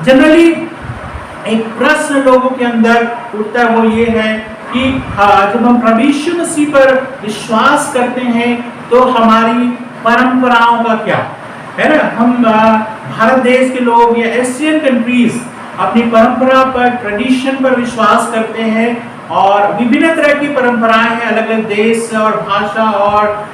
Generally एक प्रश्न लोगों के अंदर उठता है, वो ये है कि जब हम प्रभु यीशु मसीह पर विश्वास करते हैं तो हमारी परंपराओं का क्या है ना। हम भारत देश के लोग या एशियन कंट्रीज अपनी परंपरा पर, ट्रेडिशन पर विश्वास करते हैं और विभिन्न तरह की परंपराएं हैं, अलग अलग देश और भाषा और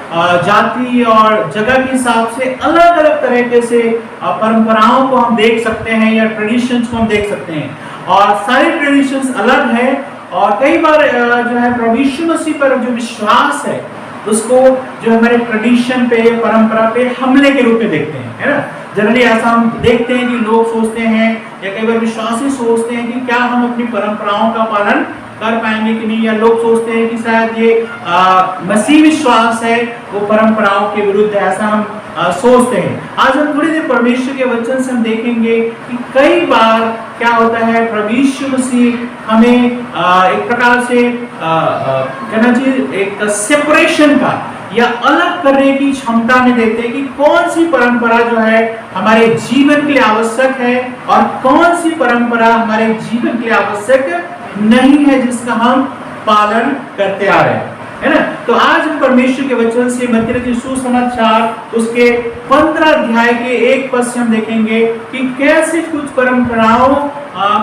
जाति और जगह के हिसाब से अलग अलग तरीके से परंपराओं को हम देख सकते हैं या ट्रेडिशंस को हम देख सकते हैं। और सारे ट्रेडिशंस अलग है और कई बार जो है प्रभु यीशु मसीह पर जो विश्वास है उसको जो हमारे ट्रेडिशन पे, परंपरा पे हमले के रूप में देखते हैं, है ना। जनरली ऐसा हम देखते हैं कि लोग सोचते हैं या कई बार विश्वासी सोचते हैं कि क्या हम अपनी परंपराओं का पालन कर पाएंगे कि नहीं, या लोग सोचते हैं कि शायद ये मसीह विश्वास है वो परंपराओं के विरुद्ध है, ऐसा हम सोचते हैं। आज हम थोड़ी देर परमेश्वर के वचन से हम देखेंगे कि कई बार क्या होता है, प्रभु यीशु मसीह हमें एक प्रकार से कहना चाहिए एक सेपरेशन का या अलग करने की क्षमता में देते हैं कि कौन सी परंपरा जो है हमारे जीवन के लिए आवश्यक है और कौन सी परंपरा हमारे जीवन के लिए आवश्यक नहीं है जिसका हम पालन करते आ रहे हैं, है ना। तो आज हम परमेश्वर के वचन से मत्ती रचित सुसमाचार उसके 15 अध्याय के 1 पद से हम देखेंगे कि कैसे कुछ परंपराओं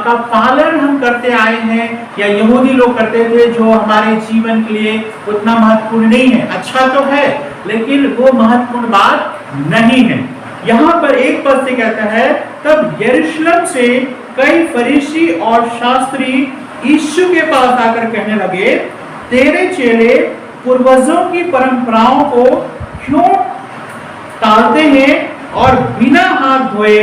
का पालन हम करते आए हैं या यहूदी लोग करते थे जो हमारे जीवन के लिए उतना महत्वपूर्ण नहीं है। अच्छा तो है लेकिन वो महत्वपूर्ण बात नहीं है। यहाँ पर 1 पद से कहता है, तब यरूशलेम से कई फरीसी और शास्त्री यीशु के पास आकर कहने लगे, तेरे चेले पूर्वजों की परंपराओं को क्यों टालते हैं और बिना हाथ धोए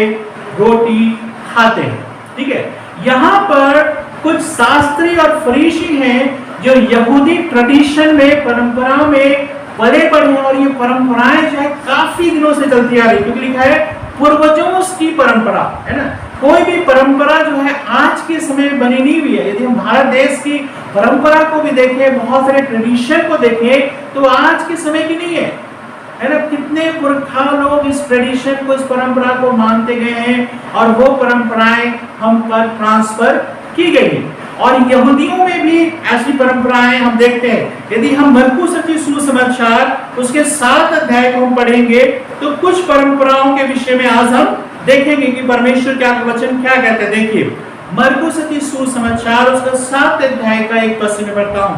रोटी खाते हैं। ठीक है, यहाँ पर कुछ शास्त्री और फरीसी हैं जो यहूदी ट्रेडिशन में, परंपरा में पले पड़े हैं और ये परंपराएं जो है काफी दिनों से चलती आ रही, क्योंकि लिखा है पूर्वजों की परंपरा, है ना। कोई भी परंपरा जो है आज के समय में बनी नहीं हुई है। यदि हम भारत देश की परंपरा को भी देखें, बहुत सारे ट्रेडिशन को देखें तो आज के समय की नहीं है ना। कितने पुरखा लोग इस ट्रेडिशन को, इस परंपरा को मानते गए हैं और वो परंपराएं हम पर ट्रांसफर की गई। और यहूदियों में भी ऐसी परंपराएं हम देखते हैं। यदि हम मरकुस रचित सुसमाचार उसके 7 अध्याय को हम पढ़ेंगे तो कुछ परंपराओं के विषय में आज हम देखेंगे कि परमेश्वर क्या वचन क्या कहते हैं। देखिए मरकुस रचित सुसमाचार उसका 7 अध्याय का 1 पद से मैं पढ़ता हूं।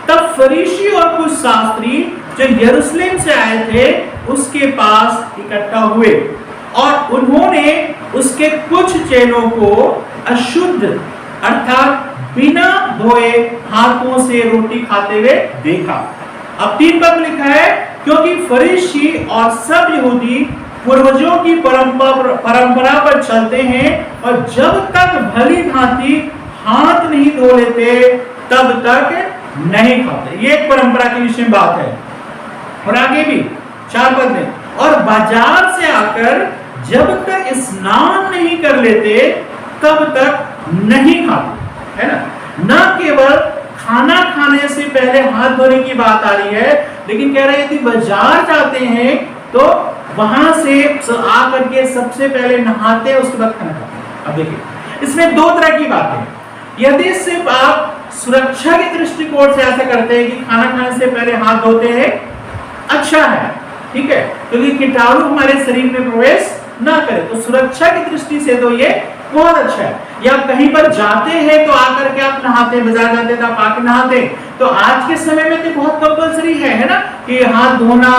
तब फरीसी और कुछ शास्त्री जो यरूशलेम से आए थे उसके पास इकट्ठा हुए और उन्होंने उसके कुछ चेलों को अशुद्ध अर्थात बिना धोए हाथों से रोटी खाते हुए देखा। अब 3 पद लिखा है, क्योंकि फरीसी और सब यहूदी पूर्वजों की परंपरा पर चलते हैं और जब तक भली भांति हाथ नहीं धो लेते तब तक नहीं खाते। ये एक परंपरा के विषय में बात है। और आगे भी 4 पद में, और बाजार से आकर जब तक स्नान नहीं कर लेते तब तक नहीं खाते, है ना। न केवल खाना खाने से पहले हाथ धोने की बात आ रही है, लेकिन कह रहे हैं यदि बाजार जाते हैं तो वहां से आकर के सबसे पहले नहाते हैं, उसके बाद खाना खाते हैं। अब देखिए इसमें 2 तरह की बात है। यदि सिर्फ आप सुरक्षा के दृष्टिकोण से ऐसा करते हैं कि खाना खाने से पहले हाथ धोते हैं, अच्छा है, ठीक है, क्योंकि कीटाणु हमारे शरीर में प्रवेश ना करे, तो सुरक्षा की दृष्टि से तो ये बहुत अच्छा है। या कहीं पर जाते हैं तो आकर के आप नहाते, बाजार जाते तो आप आके नहाते। तो आज के समय में तो बहुत कंपलसरी है ना, कि हाथ धोना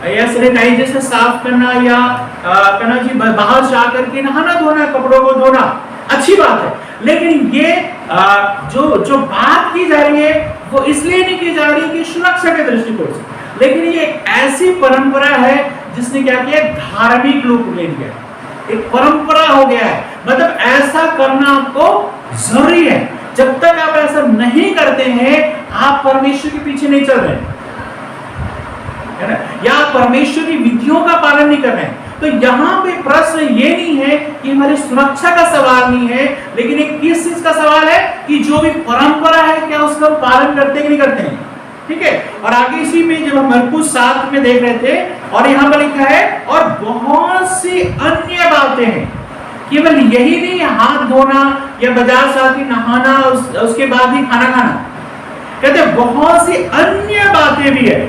या सैनिटाइजर से साफ करना या कहना जी बाहर से आकर के नहाना धोना, कपड़ों को धोना, अच्छी बात है। लेकिन ये जो बात की जा रही है वो इसलिए नहीं की जा रही कि सुरक्षा के दृष्टिकोण से, लेकिन ये ऐसी परंपरा है जिसने क्या किया, धार्मिक रूप ले लिया, एक परंपरा हो गया है। मतलब ऐसा करना आपको जरूरी है। जब तक आप ऐसा नहीं करते हैं आप परमेश्वर के पीछे नहीं चल रहे, है ना, या परमेश्वर की विधियों का पालन नहीं कर रहे हैं। तो यहाँ पे प्रश्न ये नहीं है कि हमारी सुरक्षा का सवाल नहीं है, लेकिन एक किस चीज का सवाल है कि जो भी परंपरा है क्या उसका पालन करते कि नहीं करते हैं। ठीक है, और आगे इसी में जब हम मरकुस 7 में देख रहे थे और यहाँ पर लिखा है और बहुत सी अन्य बातें हैं केवल यही नहीं, हाथ धोना या बाजार से आके नहाना, उसके बाद ही खाना खाना। कहते बहुत सी अन्य बातें भी है,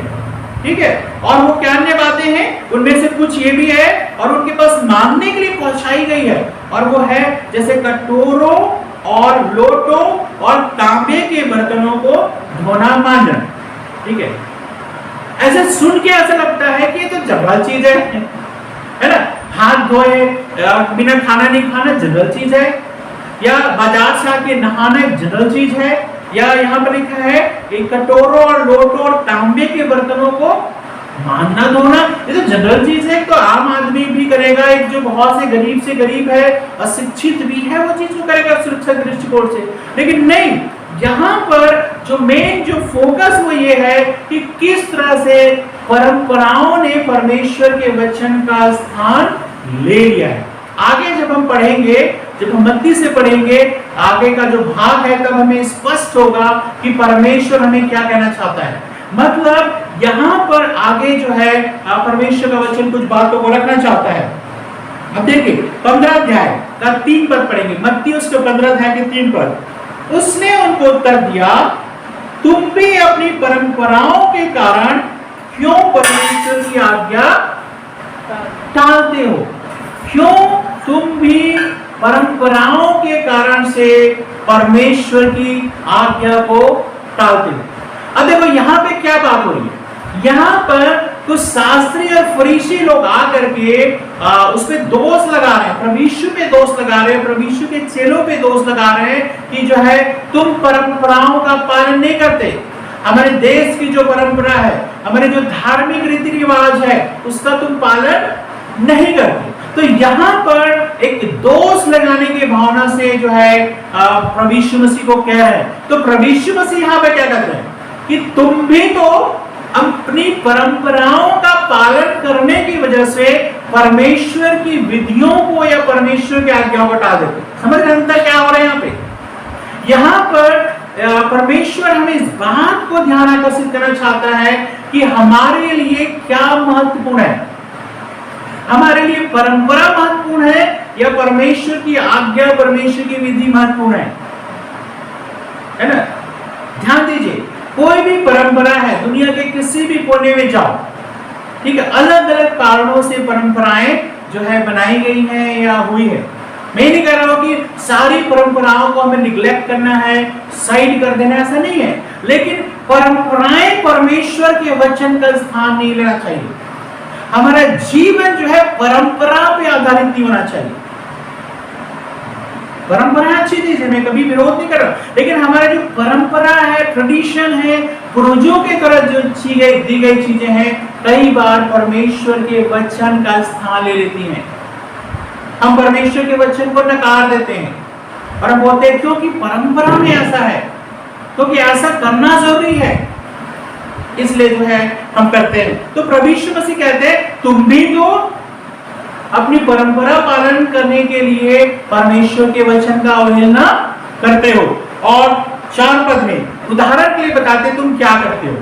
ठीक है। और वो क्या अन्य बातें हैं, उनमें से कुछ ये भी है और उनके पास मांगने के लिए पहुंचाई गई है, और वो है जैसे कटोरों और लोटों और तांबे के बर्तनों को धोना मांजना, ठीक है। ऐसे सुन के ऐसा लगता है कि ये तो जनरल चीज है ना, हाथ धोए बिना खाना नहीं खाना जनरल चीज है, या बाजार से आके नहाना एक जनरल चीज है, या यहाँ पर लिखा है कि कटोरों और लोटों और तांबे के बर्तनों को मांगना धोना, ये तो जनरल चीज है, तो आम आदमी भी करेगा, एक जो बहुत से गरीब है, अशिक्षित भी है, वो चीज को करेगा सुरक्षा दृष्टिकोण से। लेकिन नहीं, यहाँ पर जो मेन जो फोकस वो ये है कि किस तरह से परंपराओं ने परमेश्वर के वचन का स्थान ले लिया है। आगे जब हम पढ़ेंगे, जब हम मत्ती से पढ़ेंगे आगे का जो भाग है, तब हमें स्पष्ट होगा कि परमेश्वर हमें क्या कहना चाहता है। मतलब यहाँ पर आगे जो है परमेश्वर का वचन कुछ बातों को रखना चाहता है। अब देखिए 15 अध्याय का 3 पद पढ़ेंगे, मत्ती उसके 15 अध्याय के 3 पद। उसने उनको उत्तर दिया, तुम भी अपनी परंपराओं के कारण क्यों परमेश्वर की आज्ञा टालते हो? क्यों तुम भी परंपराओं के कारण से परमेश्वर की आज्ञा को टालते हो? अब देखो यहाँ पे क्या बात हो रही है, यहाँ पर कुछ शास्त्री और फरीसी लोग आकर के उस पे दोष लगा रहे हैं, प्रभु यीशु पे दोष लगा रहे हैं, प्रभु यीशु के चेलों पे दोष लगा रहे हैं कि जो है तुम परंपराओं का पालन नहीं करते, हमारे देश की जो परंपरा है, हमारे जो धार्मिक रीति रिवाज है, उसका तुम पालन नहीं करते। तो यहाँ पर एक दोष लगाने की भावना से जो है प्रभु यीशु मसीह को कह रहे हैं। तो प्रभु यीशु मसीह यहाँ पे क्या कहते हैं कि तुम भी तो अपनी परंपराओं का पालन करने की वजह से परमेश्वर की विधियों को या परमेश्वर की आज्ञाओं को टाल देते। समझ रहे अंतर क्या हो रहा है यहाँ पे? यहाँ पर परमेश्वर हमें इस बात को ध्यान आकर्षित करना चाहता है कि हमारे लिए क्या महत्वपूर्ण है। हमारे लिए परंपरा महत्वपूर्ण है या परमेश्वर की आज्ञा, परमेश्वर की विधि महत्वपूर्ण है ना? ध्यान दीजिए, कोई भी परंपरा है, दुनिया के किसी भी कोने में जाओ, ठीक है, अलग अलग कारणों से परंपराएं जो है बनाई गई हैं या हुई है। मैं नहीं कह रहा हूं कि सारी परंपराओं को हमें निग्लेक्ट करना है, साइड कर देना, ऐसा नहीं है, लेकिन परंपराएं परमेश्वर के वचन का स्थान नहीं लेना चाहिए। हमारा जीवन जो है परंपरा पे आधारित नहीं होना चाहिए। परंपरा अच्छी चीज है, मैं कभी विरोध नहीं कर रहा, लेकिन हमारा जो परंपरा है, ट्रेडिशन है, पूर्वजों के तरह जो दी गई चीजें हैं, कई बार परमेश्वर के वचन का स्थान ले लेती हैं। हम परमेश्वर के वचन को नकार देते हैं और हम बोलते हैं क्योंकि परंपरा में ऐसा है, क्योंकि ऐसा करना जरूरी है, इसलिए जो है हम करते हैं। तो प्रभु यीशु मसीह कहते हैं तुम भी तो अपनी परंपरा पालन करने के लिए परमेश्वर के वचन का अवहेलना करते हो। और 4 पद में उदाहरण के लिए बताते तुम क्या करते हो,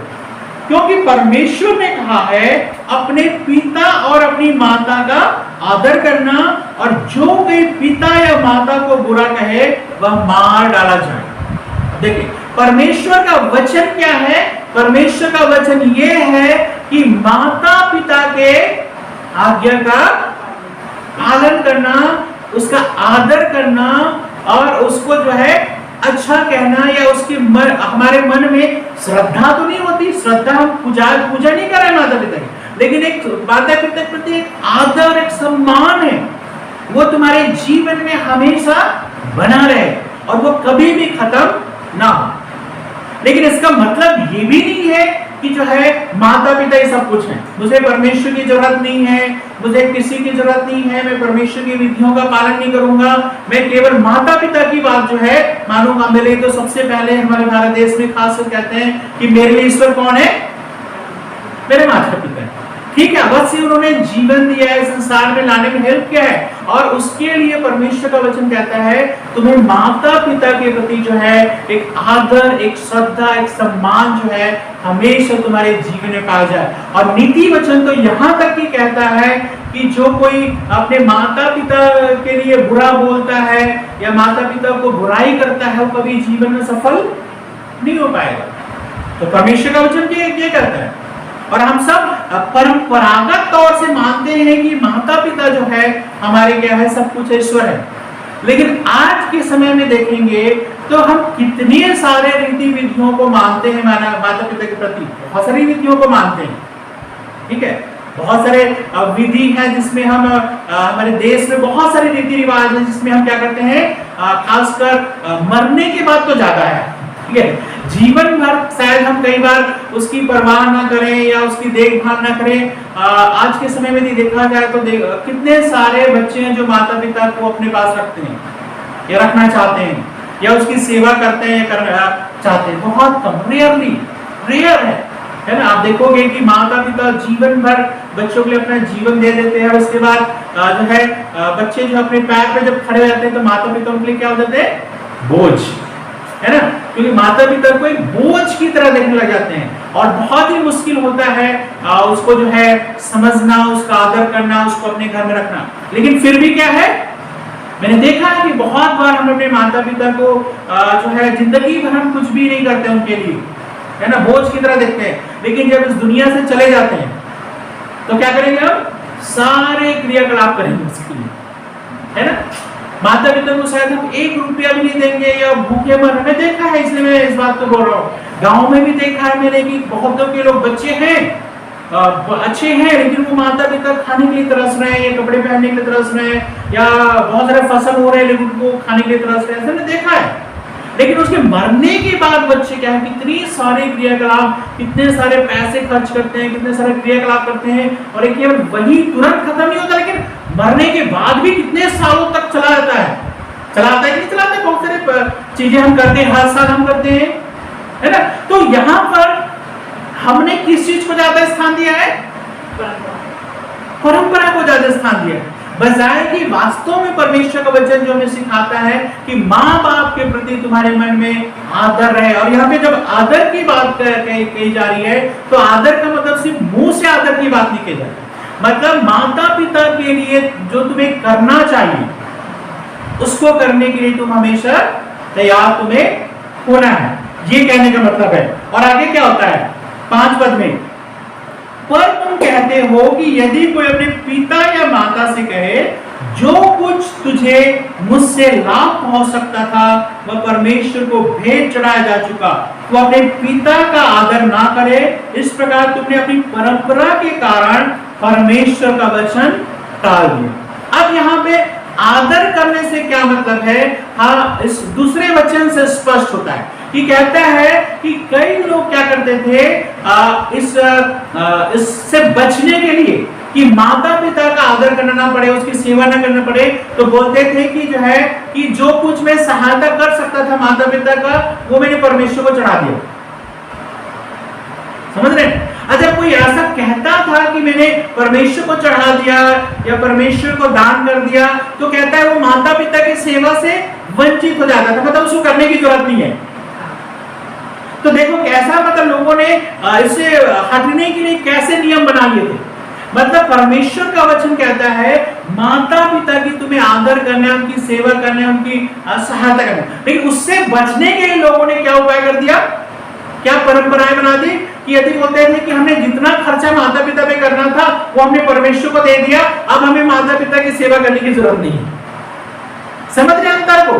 क्योंकि परमेश्वर ने कहा है अपने पिता और अपनी माता का आदर करना, और जो कोई पिता या माता को बुरा कहे वह मार डाला जाए। देखिए परमेश्वर का वचन क्या है? परमेश्वर का वचन ये है कि माता पिता के आज्ञा का पालन करना, उसका आदर करना और उसको जो है अच्छा कहना, या उसके हमारे मन में श्रद्धा तो नहीं होती, श्रद्धा हम पूजा नहीं कर रहे माता पिता की, लेकिन एक माता पिता के प्रति एक आदर, एक सम्मान है, वो तुम्हारे जीवन में हमेशा बना रहे और वो कभी भी खत्म ना हो। लेकिन इसका मतलब ये भी नहीं है कि जो है माता पिता ही सब कुछ है, मुझे परमेश्वर की जरूरत नहीं है, मुझे किसी की जरूरत नहीं है, मैं परमेश्वर की विधियों का पालन नहीं करूंगा, मैं केवल माता पिता की बात जो है मानूंगा। मेरे लिए तो सबसे पहले हमारे भारत देश में खासकर कहते हैं कि मेरे लिए ईश्वर कौन है? मेरे माता पिता है, ठीक है, अवश्य उन्होंने जीवन दिया है, संसार में लाने में हेल्प किया है, और उसके लिए परमेश्वर का वचन कहता है तुम्हें माता पिता के प्रति जो है एक आदर, एक श्रद्धा, एक सम्मान जो है हमेशा तुम्हारे जीवन में पाया जाए। और नीति वचन तो यहाँ तक ही कहता है कि जो कोई अपने माता पिता के लिए बुरा बोलता है या माता पिता को बुराई करता है, वो कभी जीवन में सफल नहीं हो पाएगा। तो परमेश्वर का वचन क्या करता है? और हम सब परंपरागत तौर से मानते हैं कि माता पिता जो है हमारे क्या है, सब कुछ ईश्वर है। लेकिन आज के समय में देखेंगे तो हम कितने सारे रीति विधियों को मानते हैं माता पिता के प्रति, बहुत सारी विधियों को मानते हैं। ठीक है, बहुत सारे विधि हैं जिसमें हम हमारे देश में बहुत सारे रीति रिवाज हैं जिसमें हम क्या करते हैं, खासकर मरने के बाद तो ज्यादा है। ठीक है, जीवन भर शायद हम कई बार उसकी परवाह ना करें या उसकी देखभाल ना करें। आज के समय में देखा जाए तो कितने सारे बच्चे हैं जो माता पिता को अपने पास रखते हैं या रखना चाहते हैं या उसकी सेवा करते हैं या करना चाहते हैं। बहुत कम, रेयर है ना। आप देखोगे कि माता पिता जीवन भर बच्चों के लिए अपना जीवन दे देते हैं, उसके बाद जो है बच्चे जो अपने पैर पे जब खड़े हो जाते हैं तो माता पिता उनके लिए क्या हो जाते हैं, बोझ, है ना। क्योंकि माता पिता को एक बोझ की तरह देखने लग जाते हैं और बहुत ही मुश्किल होता है उसको जो है समझना, उसका आदर करना, उसको अपने घर में रखना। लेकिन फिर भी क्या है, मैंने देखा है कि बहुत बार हम अपने माता पिता को जो है जिंदगी भर हम कुछ भी नहीं करते उनके लिए, है ना, बोझ की तरह देखते हैं। लेकिन जब इस दुनिया से चले जाते हैं तो क्या करेंगे, हम सारे क्रियाकलाप करेंगे उसके लिए, है ना। माता पिता को शायद हम 1 रुपया भी नहीं देंगे या भूखे मर, मैंने देखा है, इसलिए मैं इस बात को बोल रहा हूँ। गांव में भी देखा है मैंने कि बहुतों के लोग बच्चे हैं अच्छे हैं, लेकिन वो माता पिता खाने के लिए तरस रहे हैं या कपड़े पहनने के लिए तरस रहे हैं या बहुत सारे फसल हो रहे हैं लेकिन उनको खाने के लिए तरस रहे हैं, मैंने देखा है। लेकिन उसके मरने के बाद बच्चे क्या है, कितनी सारे क्रियाकलाप, कितने सारे पैसे खर्च करते हैं, कितने सारे क्रियाकलाप करते हैं और केवल वही तुरंत खत्म नहीं होता, लेकिन मरने के बाद भी कितने सालों तक चला जाता है, चलाता है कि नहीं चलाता है। बहुत सारे चीजें हम करते हैं, हर साल हम करते हैं, है ना। तो यहाँ पर हमने किस चीज को ज्यादा स्थान दिया है, परंपरा को ज्यादा स्थान दिया है, बजाय कि वास्तव में परमेश्वर का वचन जो हमें सिखाता है कि माँ बाप के प्रति तुम्हारे मन में आदर रहे। और यहाँ पे जब आदर की बात कही जा रही है तो आदर का मतलब सिर्फ मुंह से आदर की बात नहीं कही जाती, मतलब माता पिता के लिए जो तुम्हें करना चाहिए उसको करने के लिए तुम हमेशा तैयार तुम्हें होना है, ये कहने का मतलब है। और आगे क्या होता है 5 पद में, पर तुम कहते हो कि यदि कोई अपने पिता या माता से कहे जो कुछ तुझे मुझसे लाभ पहुंच सकता था वह परमेश्वर को भेंट चढ़ाया जा चुका, तो अपने पिता का आदर ना करे, इस प्रकार तुमने अपनी परंपरा के कारण परमेश्वर का वचन टाल दिया। अब यहाँ पे आदर करने से क्या मतलब है, हाँ, इस दूसरे वचन से स्पष्ट होता है कि कहता है कि कई लोग क्या करते थे इससे बचने के लिए कि माता पिता का आदर करना ना पड़े, उसकी सेवा ना करना पड़े, तो बोलते थे कि जो है कि जो कुछ मैं सहायता कर सकता था माता पिता का वो मैंने परमेश्वर को चढ़ा दिया। समझ रहे हैं? जब कोई ऐसा कहता था कि मैंने परमेश्वर को चढ़ा दिया या परमेश्वर को दान कर दिया, तो कहता है वो माता पिता की सेवा से वंचित हो जाता था, मतलब उसको करने की जरूरत नहीं है। तो देखो कैसा, मतलब लोगों ने इससे हटने के लिए कैसे नियम बना लिए थे। मतलब परमेश्वर का वचन कहता है माता पिता की तुम्हें आदर करना है, उनकी सेवा करना है, उनकी सहायता करना है, लेकिन उससे बचने के लिए लोगों ने क्या उपाय कर दिया, क्या परंपराएं बना दी कि यदि बोलते थे कि हमने जितना खर्चा माता पिता पे करना था वो हमने परमेश्वर को दे दिया, अब हमें माता पिता की सेवा करने की जरूरत नहीं है। समझ रहे अंतर को?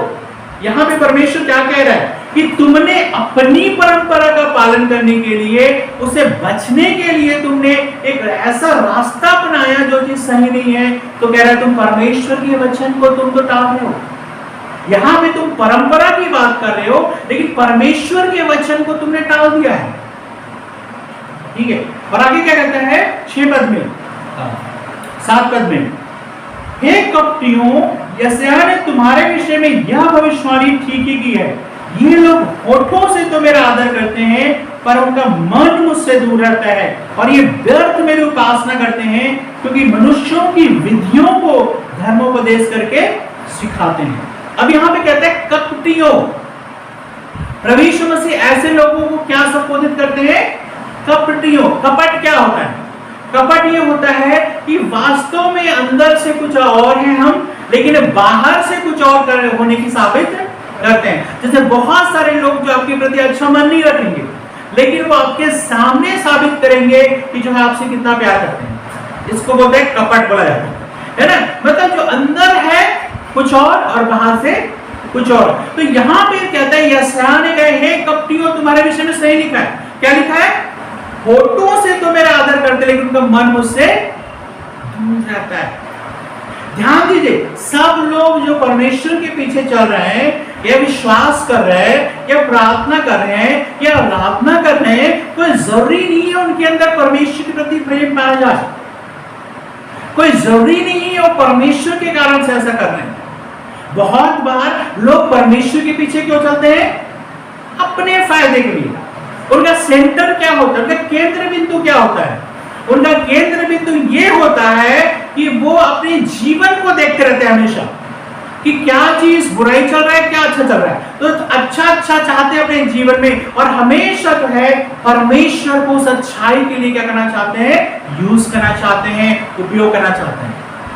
यहाँ पे परमेश्वर क्या कह रहा है कि तुमने अपनी परंपरा का पालन करने के लिए, उसे बचने के लिए तुमने एक ऐसा रास्ता अपनाया जो चीज सही नहीं है, तो कह रहा है तुम परमेश्वर के वचन को तुम तो टाल रहे हो। यहाँ पे तुम परंपरा की बात कर रहे हो लेकिन परमेश्वर के वचन को तुमने टाल दिया है। ठीक है, और आगे क्या कहता है 6 पद में, 7 पद में, हे कपटियों, यशायाह ने तुम्हारे विषय में यह भविष्यवाणी ठीक ही की है, ये लोग होठों से तो मेरा आदर करते हैं पर उनका मन मुझसे दूर रहता है और ये व्यर्थ मेरी उपासना करते हैं क्योंकि मनुष्यों की विधियों को धर्मोपदेश करके सिखाते हैं। अब यहाँ पे कहते हैं कपटियों, प्रभु यीशु मसीह ऐसे लोगों को क्या संबोधित करते हैं, कपटियों। कपट क्या होता है? कपट ये होता है कि वास्तव में अंदर से कुछ और है हम, लेकिन बाहर से कुछ और होने की साबित करते हैं। जैसे बहुत सारे लोग जो आपके प्रति अच्छा मन नहीं रखेंगे, लेकिन वो आपके सामने साबित करेंगे कि जो है आपसे कितना प्यार करते हैं। इसको बोलते हैं कपट बोला जाता है ना। मतलब जो अंदर है कुछ और बाहर से कुछ और। तो यहाँ पे कहता है यशायाह ने कहा, हे कपटियों, तुम्हारे विषय में सही लिखा है। क्या लिखा है? होठों से तो मेरा आदर करते, लेकिन उनका मन मुझसे दूर रहता है। ध्यान दीजिए, सब लोग जो परमेश्वर के पीछे चल रहे हैं, या विश्वास कर रहे हैं, या प्रार्थना कर रहे हैं, या आराधना कर रहे हैं, कोई जरूरी नहीं है उनके अंदर परमेश्वर के प्रति प्रेम पाया जाए। कोई जरूरी नहीं है वो परमेश्वर के कारण से ऐसा कर रहे हैं। बहुत बार लोग परमेश्वर के पीछे क्यों चलते हैं? अपने फायदे के लिए। उनका सेंटर क्या होता है? उनका केंद्र बिंदु क्या होता है? उनका केंद्र बिंदु ये होता है कि वो अपने जीवन को देखते रहते हैं हमेशा, कि क्या चीज बुराई चल रहा है, क्या अच्छा चल रहा है। तो अच्छा चाहते हैं अपने जीवन में, और हमेशा जो है परमेश्वर को उस अच्छाई के लिए क्या करना चाहते हैं? यूज करना चाहते हैं, उपयोग करना चाहते हैं।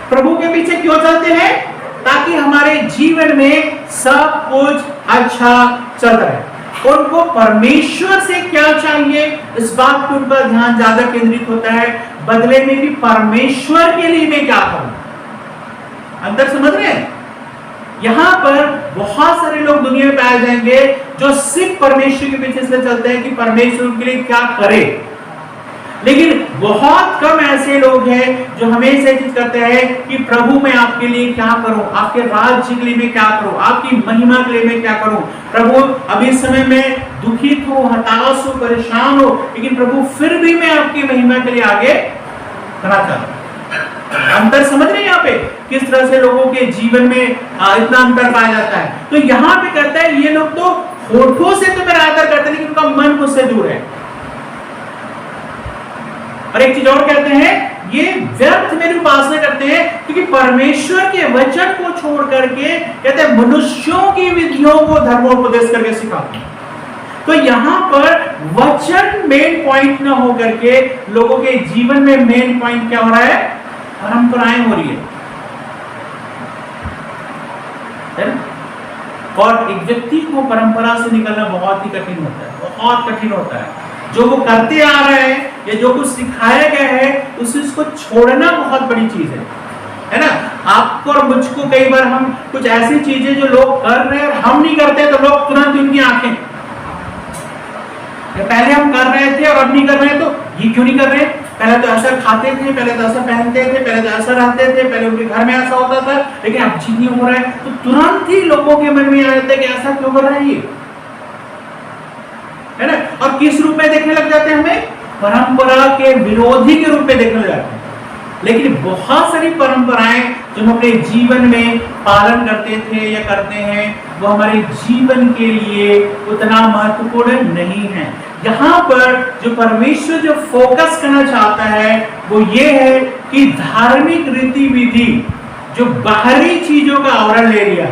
प्रभु के पीछे क्यों चलते हैं? ताकि हमारे जीवन में सब कुछ अच्छा चल रहा है। उनको परमेश्वर से क्या चाहिए, इस बात पर उनका ध्यान ज्यादा केंद्रित होता है, बदले में भी परमेश्वर के लिए मैं क्या करूं। अंदर समझ रहे हैं? यहां पर बहुत सारे लोग दुनिया में पाए जाएंगे जो सिर्फ परमेश्वर के पीछे से चलते हैं कि परमेश्वर उनके लिए क्या करे, लेकिन बहुत कम ऐसे लोग हैं जो हमेशा चीज करते हैं कि प्रभु मैं आपके लिए क्या करूं, आपके राज्य के लिए मैं क्या करूं, आपकी महिमा के लिए मैं क्या करूं। प्रभु अभी इस समय में दुखित हूं, हताश हूं, परेशान हूं, लेकिन प्रभु फिर भी मैं आपकी महिमा के लिए आगे करना चाहता हूं। अंतर समझ रहे हैं यहाँ पे किस तरह से लोगों के जीवन में इतना अंतर पाया जाता है। तो यहाँ पे कहता है ये लोग तो होठों से तो मेरा आदर करते हैं, लेकिन उनका मन मुझसे दूर है। और एक चीज और कहते हैं, ये व्यर्थ मेरी उपासना करते हैं, क्योंकि परमेश्वर के वचन को छोड़ करके कहते हैं मनुष्यों की विधियों को धर्मोपदेश करके सिखाते हैं। तो यहाँ पर वचन मेन पॉइंट ना हो करके लोगों के जीवन में मेन पॉइंट क्या हो रहा है? परंपराएं हो रही है ना? और एक व्यक्ति को परंपरा से निकलना बहुत ही कठिन होता है, बहुत कठिन होता है। जो वो करते आ रहे हैं या जो कुछ सिखाया गया है उसको छोड़ना बहुत बड़ी चीज है ना। आपको और मुझको कई बार हम कुछ ऐसी चीजें जो लोग कर रहे हैं और हम नहीं करते, तो लोग तुरंत उनकी आंखें, पहले हम कर रहे थे और अब नहीं कर रहे हैं, तो ये क्यों नहीं कर रहे? पहले तो ऐसा खाते थे, पहले तो ऐसा पहनते थे, पहले तो ऐसा रहते थे, पहले उनके घर में ऐसा होता था, लेकिन अब चीज नहीं हो रहा है, तो तुरंत ही लोगों के मन में आ जाता है कि ऐसा क्यों हो रहा है ये, है ना। और किस रूप में देखने लग जाते हैं? हमें परंपरा के विरोधी के रूप में देखने लग जाते हैं। लेकिन बहुत सारी परंपराएं जो हम अपने जीवन में पालन करते थे या करते हैं, वो हमारे जीवन के लिए उतना महत्वपूर्ण नहीं है। यहाँ पर जो परमेश्वर जो फोकस करना चाहता है वो ये है कि धार्मिक रीति विधि जो बाहरी चीजों का आवरण ले लिया,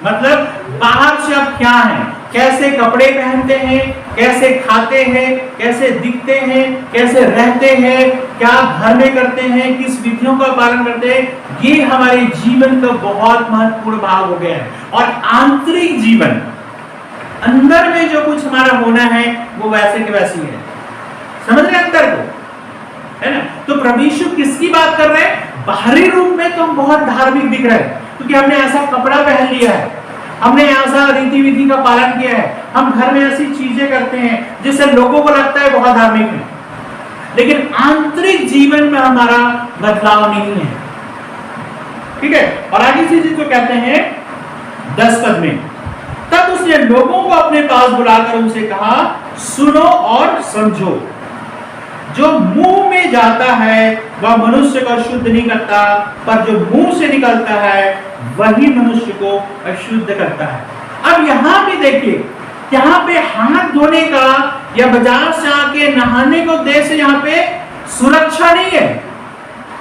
मतलब बाहर से आप क्या हैं, कैसे कपड़े पहनते हैं, कैसे खाते हैं, कैसे दिखते हैं, कैसे रहते हैं, क्या घर में करते हैं, किस विधियों का पालन करते हैं, ये हमारे जीवन का बहुत महत्वपूर्ण भाग हो गया है। और आंतरिक जीवन, अंदर में जो कुछ हमारा होना है वो वैसे के वैसे ही है। समझ रहे हैं अंतर को, है ना। तो परमेश्वर किसकी बात कर रहे हैं? बाहरी रूप में तो हम बहुत धार्मिक दिख रहे हैं, क्योंकि हमने ऐसा कपड़ा पहन लिया है, हमने ऐसा रीति विधि का पालन किया है, हम घर में ऐसी चीजें करते हैं जिससे लोगों को लगता है बहुत धार्मिक है, लेकिन आंतरिक जीवन में हमारा बदलाव नहीं है। ठीक है। और आगे चीजें जो कहते हैं 10 पद में, तब उसने लोगों को अपने पास बुलाकर उनसे कहा, सुनो और समझो, जो मुंह में जाता है वह मनुष्य को अशुद्ध नहीं करता, पर जो मुंह से निकलता है वही मनुष्य को अशुद्ध करता है। अब यहाँ भी देखिए, यहाँ पे हाथ धोने का या बाजार से आके नहाने को उद्देश्य यहाँ पे सुरक्षा नहीं है।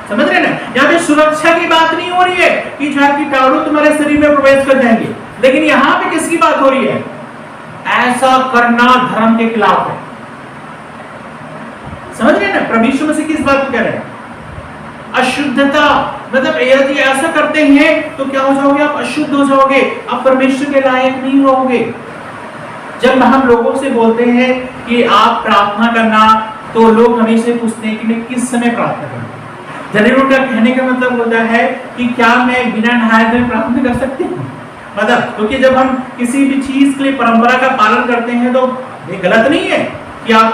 समझ रहे ना, यहाँ पे सुरक्षा की बात नहीं हो रही है कि जहाँ कीटाणु तुम्हारे शरीर में प्रवेश कर जाएंगे, लेकिन यहाँ पे किसकी बात हो रही है? ऐसा करना धर्म के खिलाफ है। समझ रहे ना प्रभु यीशु मसीह किस बात को कह रहे हैं? अशुद्धता, मतलब यदि ऐसा करते हैं तो क्या हो जाओगे आप? अशुद्ध हो जाओगे, आप परमेश्वर के लायक नहीं रहोगे। जब हम लोगों से बोलते हैं कि आप प्रार्थना करना, तो लोग हमेशा पूछते हैं कि मैं किस समय प्रार्थना करूं। जनरल का कहने का मतलब होता है कि क्या मैं बिना नहाए धोए प्रार्थना कर सकती हूँ? मतलब क्योंकि जब हम किसी भी चीज के लिए परंपरा का पालन करते हैं तो ये गलत नहीं है कि आप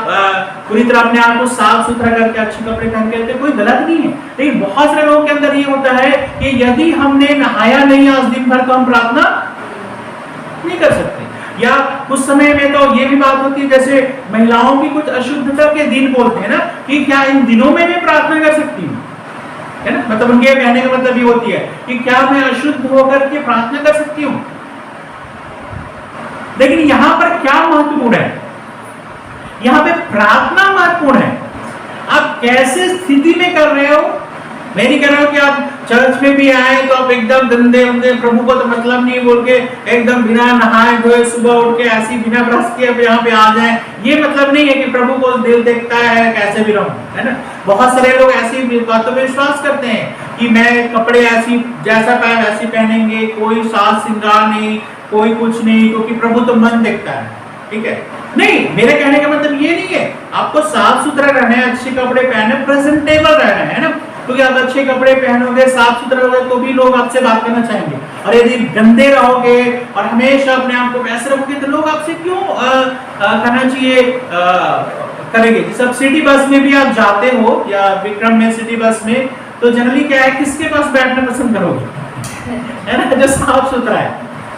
पूरी तरह अपने आप को साफ सुथरा करके अच्छे कपड़े पहन के आते, कोई गलत नहीं है। लेकिन बहुत सारे लोगों के अंदर ये होता है कि यदि हमने नहाया नहीं आज दिन भर तो हम प्रार्थना नहीं कर सकते। या कुछ समय में तो ये भी बात होती है, जैसे महिलाओं की कुछ अशुद्धता के दिन बोलते हैं ना, कि क्या इन दिनों में मैं प्रार्थना कर सकती हूँ, है ना? मतलब उनके कहने का मतलब ये होती है कि क्या मैं अशुद्ध होकर के प्रार्थना कर सकती हूँ। लेकिन यहाँ पर क्या महत्वपूर्ण है? यहाँ पे प्रार्थना महत्वपूर्ण है। आप कैसे स्थिति में कर रहे हो? मैं नहीं कह रहा हूं कि आप चर्च में भी आए तो आप एकदम गंदे उंदे, प्रभु को तो मतलब नहीं बोल के एकदम बिना नहाए धोए सुबह उठ के ऐसी बिना ब्रश किए यहाँ पे आ जाएं। ये मतलब नहीं है कि प्रभु को दिल देखता है कैसे भी रहूं, है ना? बहुत सारे लोग ऐसी बातों में विश्वास करते हैं कि मैं कपड़े ऐसी जैसा पाए वैसी पहनेंगे, कोई साज श्रृंगार नहीं, कोई कुछ नहीं, क्योंकि प्रभु तो मन देखता है। ठीक है? नहीं, मेरे कहने का मतलब ये नहीं है। आपको साफ सुथरा रहना है, अच्छे कपड़े पहने, प्रेजेंटेबल रहना है ना? क्योंकि आप अच्छे कपड़े पहनोगे, साफ सुथरा रहोगे तो भी लोग आपसे बात करना चाहेंगे। और यदि गंदे रहोगे और हमेशा अपने आप को वैसे रखोगे तो लोग आपसे क्यों कहना चाहिए करेंगे। जैसे आप सिटी बस में भी आप जाते हो या विक्रम में सिटी बस में, तो जनरली क्या है, किसके पास बैठना पसंद करोगे? है ना, जो साफ सुथरा है।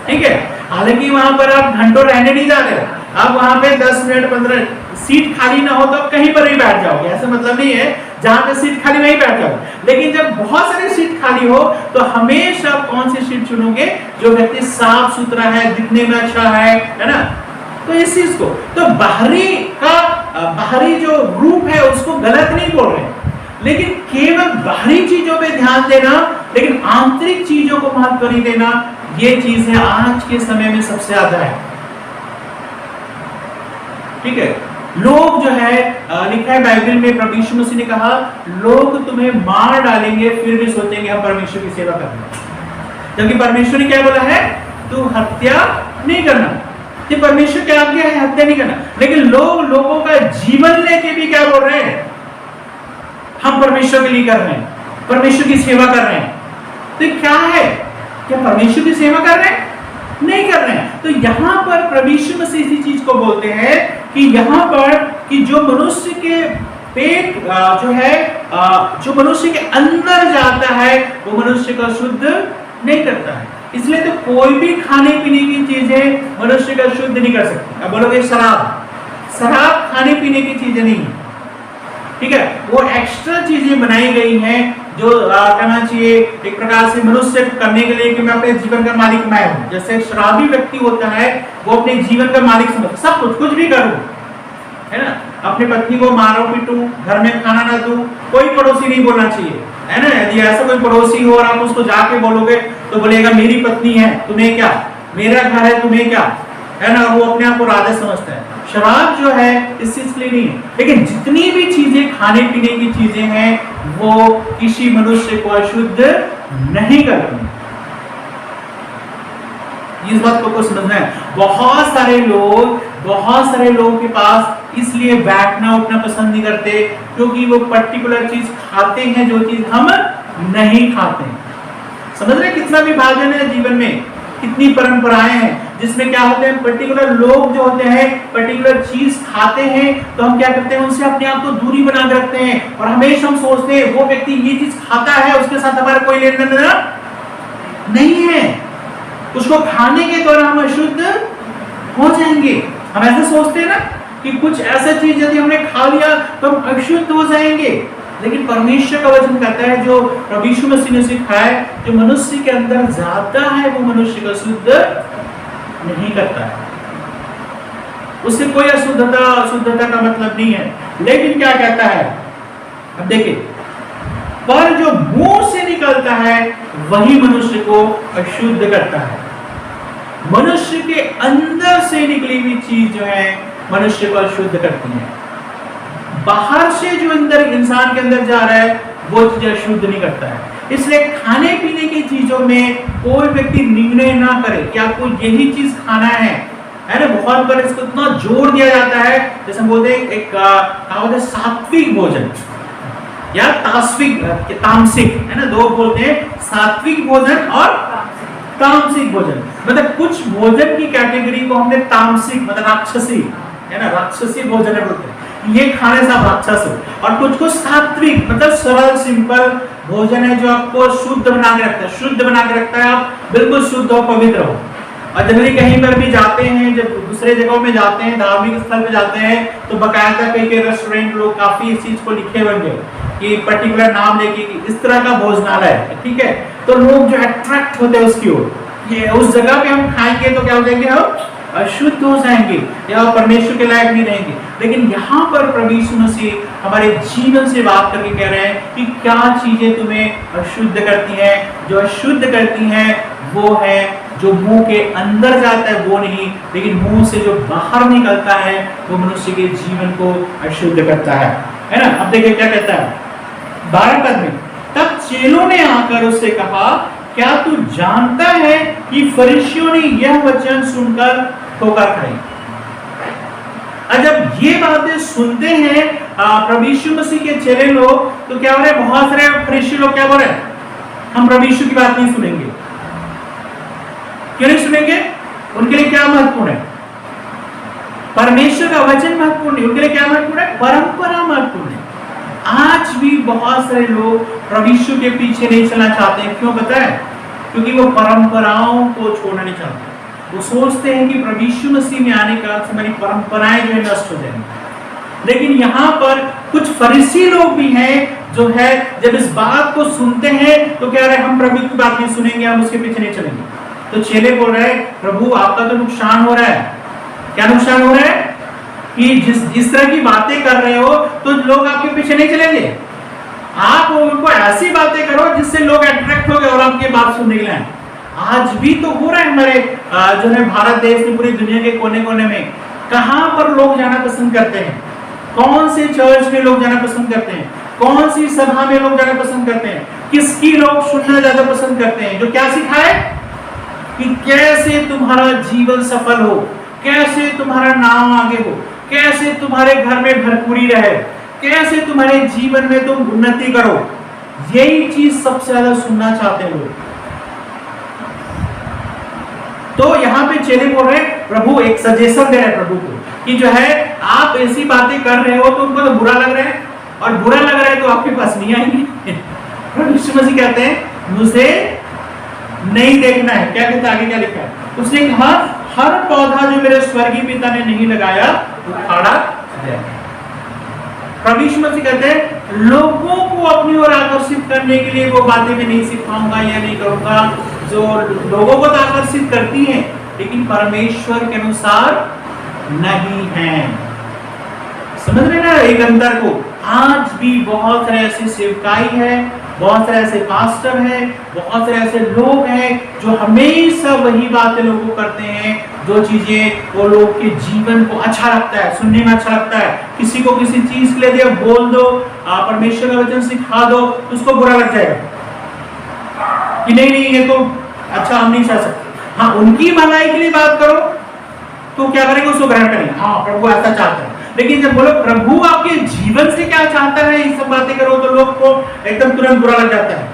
ठीक है? हालांकि वहां पर आप घंटों रहने नहीं जा रहे, आप वहां पे 10 मिनट 15 सीट खाली ना हो तो आप कहीं पर भी बैठ जाओगे, ऐसा मतलब नहीं है जहां पे सीट खाली वहीं बैठ जाओगे। लेकिन जब बहुत सारी सीट खाली हो तो हमेशा आप कौन सी सीट चुनोगे? जो व्यक्ति साफ सुथरा है, दिखने में अच्छा है ना? तो इस चीज को तो बाहरी जो रूप है उसको गलत नहीं बोल रहे, लेकिन केवल बाहरी चीजों पे ध्यान देना लेकिन आंतरिक चीजों को महत्व नहीं देना, ये चीज है आज के समय में सबसे ज्यादा है। ठीक है? लोग जो है लिखा है बाइबल में, प्रभु यीशु मसीह ने कहा लोग तुम्हें मार डालेंगे फिर भी सोचेंगे हम परमेश्वर की सेवा कर रहे हैं। जबकि परमेश्वर ने क्या बोला है? तू हत्या नहीं करना। ये परमेश्वर की आज्ञा है, हत्या नहीं करना। लेकिन लोगों का जीवन लेके भी क्या बोल रहे हैं? हम परमेश्वर के लिए कर रहे हैं, परमेश्वर की सेवा कर रहे हैं। तो क्या है? क्या परमेश्वर की सेवा कर रहे हैं? नहीं कर रहे हैं। तो यहाँ पर प्रभु यीशु मसीह इसी चीज को बोलते हैं कि यहाँ पर कि जो मनुष्य के पेट जो है जो मनुष्य के अंदर जाता है वो मनुष्य को शुद्ध नहीं करता है। इसलिए तो कोई भी खाने पीने की चीजें मनुष्य का शुद्ध नहीं कर सकती। अब बोलोगे शराब खाने पीने की चीजें नहीं है। ठीक है? वो एक्स्ट्रा चीजें बनाई गई हैं जो कहना चाहिए एक प्रकार से मनुष्य करने के लिए कि मैं अपने जीवन का मालिक मैं हूं। जैसे शराबी व्यक्ति होता है वो अपने जीवन का मालिक समझता, सब कुछ भी करूं, है ना? अपनी पत्नी को मारो पीटू, घर में खाना ना दूं, कोई पड़ोसी नहीं बोलना चाहिए, है ना? यदि ऐसा कोई पड़ोसी हो और आप उसको जाके बोलोगे तो बोलेगा मेरी पत्नी है तुम्हें क्या, मेरा घर है तुम्हें क्या, है ना? वो अपने आप को राजा समझता है। शराब जो है इस चीज के लिए नहीं है। लेकिन जितनी भी चीजें खाने पीने की चीजें हैं वो किसी मनुष्य को अशुद्ध नहीं करती। इस बात को समझना है। बहुत सारे लोगों के पास इसलिए बैठना उठना पसंद नहीं करते क्योंकि वो पर्टिकुलर चीज खाते हैं जो चीज हम नहीं खाते। समझ रहे? कितना विभाजन है जीवन में, कितनी परंपराएं हैं जिसमें क्या होते हैं, पर्टिकुलर लोग जो होते हैं पर्टिकुलर चीज खाते हैं तो हम क्या करते हैं, उनसे अपने आप को दूरी बना के रखते हैं और हमेशा हम सोचते हैं वो व्यक्ति ये चीज खाता है उसके साथ हमारा कोई लेन देन नहीं है, उसको खाने के द्वारा हम अशुद्ध हो जाएंगे। हम ऐसे सोचते हैं ना कि कुछ ऐसा चीज यदि हमने खा लिया तो हम अशुद्ध हो जाएंगे। लेकिन परमेश्वर का वचन कहता है जो प्रभु यीशु मसीह ने सिखाया है, जो मनुष्य के अंदर जाता है वो मनुष्य को शुद्ध नहीं करता है। उससे कोई अशुद्धता का मतलब नहीं है। लेकिन क्या कहता है, अब देखिए, पर जो मुंह से निकलता है वही मनुष्य को अशुद्ध करता है। मनुष्य के अंदर से निकली हुई चीज जो है मनुष्य को अशुद्ध करती है। बाहर से जो अंदर इंसान के अंदर जा रहा है वो चीज अशुद्ध नहीं करता है। इसलिए खाने पीने की चीजों में कोई व्यक्ति निर्णय ना करे कि आपको यही चीज खाना है ना। बहुत बार इसको इतना जोर दिया जाता है, जैसे हम बोलते हैं एक कहावत है सात्विक भोजन या तामसिक, है ना। दो बोलते हैं, सात्विक भोजन और तामसिक भोजन। मतलब कुछ भोजन की कैटेगरी को हमने तामसिक मतलब राक्षसी, है ना, राक्षसी भोजन बोलते हैं, ये खाने से आप राक्षस हो। और कुछ को सात्विक मतलब सरल सिंपल भोजन है जो आपको शुद्ध बना के रखता है, शुद्ध बना के रखता है, आप बिल्कुल शुद्ध हो, पवित्र हो। और जनरली कहीं पर भी जाते हैं, जब दूसरे जगहों में जाते हैं, धार्मिक स्थल पे जाते हैं, तो बकायदा कई रेस्टोरेंट लोग काफी इस चीज को लिखे होंगे कि पर्टिकुलर नाम लेके कि इस तरह का भोजनालय है, ठीक है। तो लोग जो अट्रैक्ट होते हैं उसकी ओर, ये उस जगह पे हम खाएंगे तो क्या हो जाएंगे, हम अशुद्ध हो जाएंगे या परमेश्वर के लायक नहीं रहेंगे। लेकिन यहाँ पर प्रभु यीशु मसीह हमारे जीवन से बात करके कह रहे हैं कि क्या चीजें तुम्हें अशुद्ध करती हैं। जो अशुद्ध करती हैं वो है जो मुंह के अंदर जाता है वो नहीं, लेकिन मुंह से जो बाहर निकलता है वो मनुष्य के जीवन को अशुद्ध करता है ना। अब देखिए क्या कहता है 12 पद में, तब चेलों ने आकर उससे कहा, क्या तू जानता है कि फरीसियों ने यह वचन सुनकर ठोकर खाई। जब ये बातें सुनते हैं प्रभु यीशु मसीह के चेले लोग, तो क्या हो रहे हैं, बहुत सारे फरीसी लोग क्या बोल रहे हैं, हम प्रभु यीशु की बात नहीं सुनेंगे। क्यों नहीं सुनेंगे? उनके लिए क्या महत्वपूर्ण है, परमेश्वर का वचन महत्वपूर्ण है। उनके लिए क्या महत्वपूर्ण है, परंपरा महत्वपूर्ण है। आज भी बहुत सारे लोग प्रभु यीशु के पीछे नहीं चलना चाहते हैं। क्यों पता है? क्योंकि वो परंपराओं को छोड़ना नहीं चाहते। वो सोचते हैं कि प्रभु यीशु मसीह में आने का हमारी परंपराएं जो है नष्ट हो जाएंगी। लेकिन यहाँ पर कुछ फरीसी लोग भी हैं जो है, जब इस बात को सुनते हैं तो कह रहे हैं हम प्रभु की बात नहीं सुनेंगे, हम उसके पीछे नहीं चलेंगे। तो चेले बोल रहे हैं, प्रभु आपका तो नुकसान हो रहा है। क्या नुकसान हो रहा है? कि जिस तरह की बातें कर रहे हो तो लोग आपके पीछे नहीं चलेंगे। आप उनको ऐसी बातें करो जिससे लोग अट्रैक्ट हो गए और आपकी बात सुनने के लिए। आज भी तो हो रहा है हमारे जो है भारत देश में, पूरी दुनिया के कोने कोने में। कहां पर लोग जाना पसंद करते हैं, कौन से चर्च में लोग जाना पसंद करते हैं, कौन सी सभा में लोग जाना पसंद करते हैं, किसकी लोग सुनना ज्यादा पसंद करते हैं, जो क्या सिखाए कि कैसे तुम्हारा जीवन सफल हो, कैसे तुम्हारा नाम आगे हो, कैसे तुम्हारे घर में भरपूरी रहे, कैसे तुम्हारे जीवन में तुम उन्नति करो। यही चीज सबसे ज्यादा सुनना चाहते हैं लोग। तो यहाँ पे चेले बोल रहे हैं, प्रभु एक सजेशन दे रहे हैं प्रभु को कि जो है आप ऐसी बातें कर रहे हो तो उनको तो बुरा लग रहा है, और बुरा लग रहा है तो आपके पास नहीं आएंगे। प्रभु यीशु मसीह कहते हैं मुझे नहीं देखना है। क्या कहता है, आगे क्या लिखा है? उसने कहा हर पौधा जो मेरे स्वर्गीय पिता ने नहीं लगाया वो उखाड़ा जाएगा। प्रभु यीशु मसीह कहते हैं लोगों को अपनी ओर आकर्षित करने के लिए वो बातें मैं नहीं सिखाऊंगा या नहीं करूंगा जो लोगों को तो आकर्षित करती हैं, लेकिन परमेश्वर के अनुसार नहीं है। समझ रहे ना एक अंतर को? आज भी बहुत सारे ऐसे सेवकाई है, बहुत सारे ऐसे पास्टर हैं, बहुत सारे ऐसे लोग हैं जो हमेशा वही बातें लोगों को करते हैं, जो चीजें वो लोग के जीवन को अच्छा लगता है, सुनने में अच्छा लगता है। किसी को किसी चीज के लिए दिया बोल दो, परमेश्वर का वचन सिखा दो, उसको बुरा लग जाएगा कि नहीं नहीं ये तो अच्छा हम नहीं चाह सकते। हाँ, उनकी भलाई के लिए बात करो तो क्या करेंगे, उसको ग्रहण करेंगे, हाँ प्रभु ऐसा चाहता है। लेकिन जब बोलो प्रभु आपके जीवन से क्या चाहता है, ये सब बातें करो तो लोग को एकदम तुरंत बुरा लग जाता है।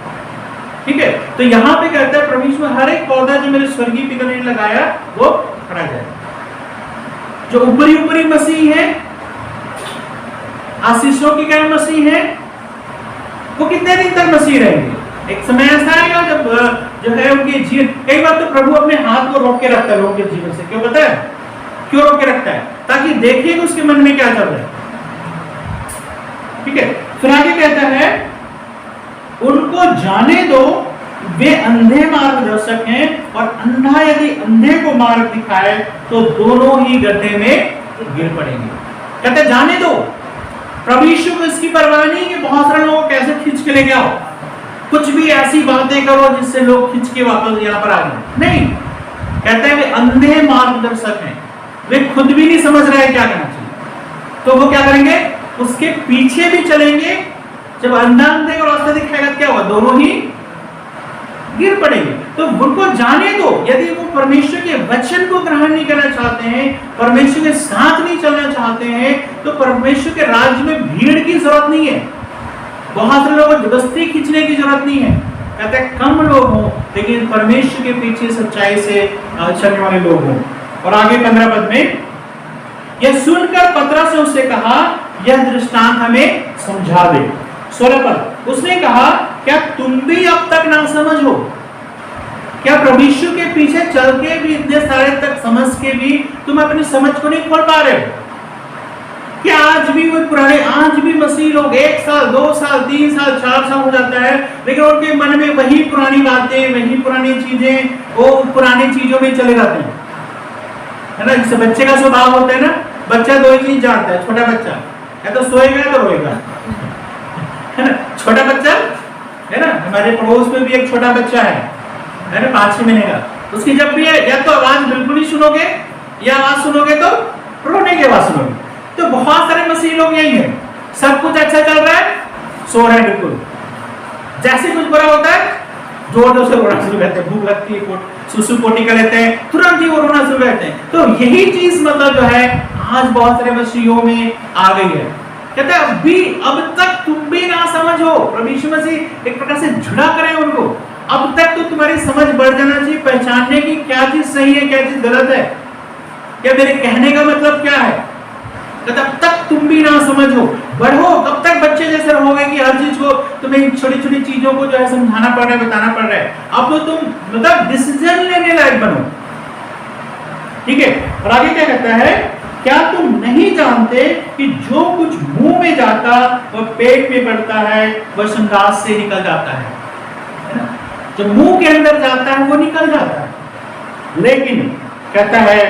ठीक है, तो यहाँ पे कहता है परमेश्वर हर एक पौधा जो मेरे स्वर्गीय पिता ने लगाया वो खड़ा जाए। जो ऊपरी ऊपरी मसीह है, आशीषों की क्या मसीह है, वो कितने दिन तक मसीह रहेंगे? एक समय ऐसा आएगा जब जो है उनके जीवन, कई बार तो प्रभु अपने हाथ को रोक के रखता है लोगों के जीवन से। क्यों पता है? क्यों रोक के रखता है? ताकि देखिए कि उसके मन में क्या चल रहा है। ठीक है, फिर आगे कहता है उनको जाने दो, वे अंधे मार्गदर्शक हैं, और अंधा यदि अंधे को मार्ग दिखाए तो दोनों ही गड्ढे में गिर पड़ेंगे। कहते जाने दो। प्रभु यीशु को इसकी परवाह नहीं कि बहुत सारे लोग कैसे खींच के लेके आओ, कुछ भी ऐसी बातें करो जिससे लोग खींच के वापस यहाँ पर आ गए। नहीं, कहते हैं वे अंधे मार्गदर्शक हैं, वे खुद भी नहीं समझ रहे क्या करना चाहिए, तो वो क्या करेंगे? उसके पीछे भी चलेंगे, जब अंधा अंधे को रास्ता दिखाएगा क्या होगा, दोनों ही गिर पड़ेंगे। तो उनको जाने दो, यदि वो परमेश्वर के वचन को ग्रहण नहीं करना चाहते हैं, परमेश्वर के साथ नहीं चलना चाहते हैं, तो परमेश्वर के राज्य में भीड़ की जरूरत नहीं है, बहुत सारे लोगों को जबरदस्ती खींचने की जरूरत नहीं है। कहते हैं कम लोग हों लेकिन परमेश्वर के पीछे सच्चाई से चलने वाले लोग हों। और आगे 15 पद में, यह सुनकर पतरस ने उससे कहा, यह दृष्टांत हमें समझा दे। 16 पद, उसने कहा, क्या तुम भी अब तक ना समझ हो? क्या परमेश्वर के पीछे चल के भी, इतने सारे तक समझ के भी तुम अपनी समझ को नहीं खोल पा रहे हो? कि आज भी वो पुराने, आज भी मसीह लोग 1 साल 2 साल 3 साल 4 साल हो जाता है लेकिन उनके मन में वही पुरानी बातें, वही पुरानी चीजें, वो पुरानी चीजों में चले जाते हैं, है ना। जैसे बच्चे का स्वभाव होता है ना, बच्चा 2 ही चीज जानता है, छोटा बच्चा या तो सोएगा या तो रोएगा, है ना। छोटा बच्चा है ना, हमारे पड़ोस में भी एक छोटा बच्चा है ना, 5-6 महीने का। उसकी जब भी है, या तो आवाज बिल्कुल ही सुनोगे या आवाज सुनोगे तो रोने की आवाज सुनोगे। तो बहुत सारे मसीह लोग यही है, सब कुछ अच्छा चल रहा है, सो रहे हैं बिल्कुल, जैसे कुछ बुरा होता है जोर जोर से रोना शुरू करते हैं, भूख लगती है सुसु पोटी कर लेते हैं, तुरंत ही वो रोना शुरू करते हैं। तो यही चीज मतलब जो है आज बहुत सारे मसीहों में आ गई है। कहते हैं अब तक तुम भी ना समझो। परमेश्वर मसीह एक प्रकार से झुड़ा करे उनको, अब तक तो तुम्हारी समझ बढ़ जाना चाहिए, पहचानने की क्या चीज सही है क्या चीज गलत है, क्या मेरे कहने का मतलब क्या है। तब तक तुम भी ना समझो, बढ़ो, कब तक बच्चे जैसे रहोगे कि हर चीज को तुम्हें छोटी छोटी चीजों को जो है समझाना पड़ रहा है, बताना पड़ रहा है। अब तो तुम मतलब डिसीजन लेने लायक बनो, ठीक है। और आगे क्या कहता है, क्या तुम नहीं जानते कि जो कुछ मुंह में जाता वह पेट में पड़ता है, वह संदास से निकल जाता है ना। जो मुंह के अंदर जाता है वो निकल जाता है, लेकिन कहता है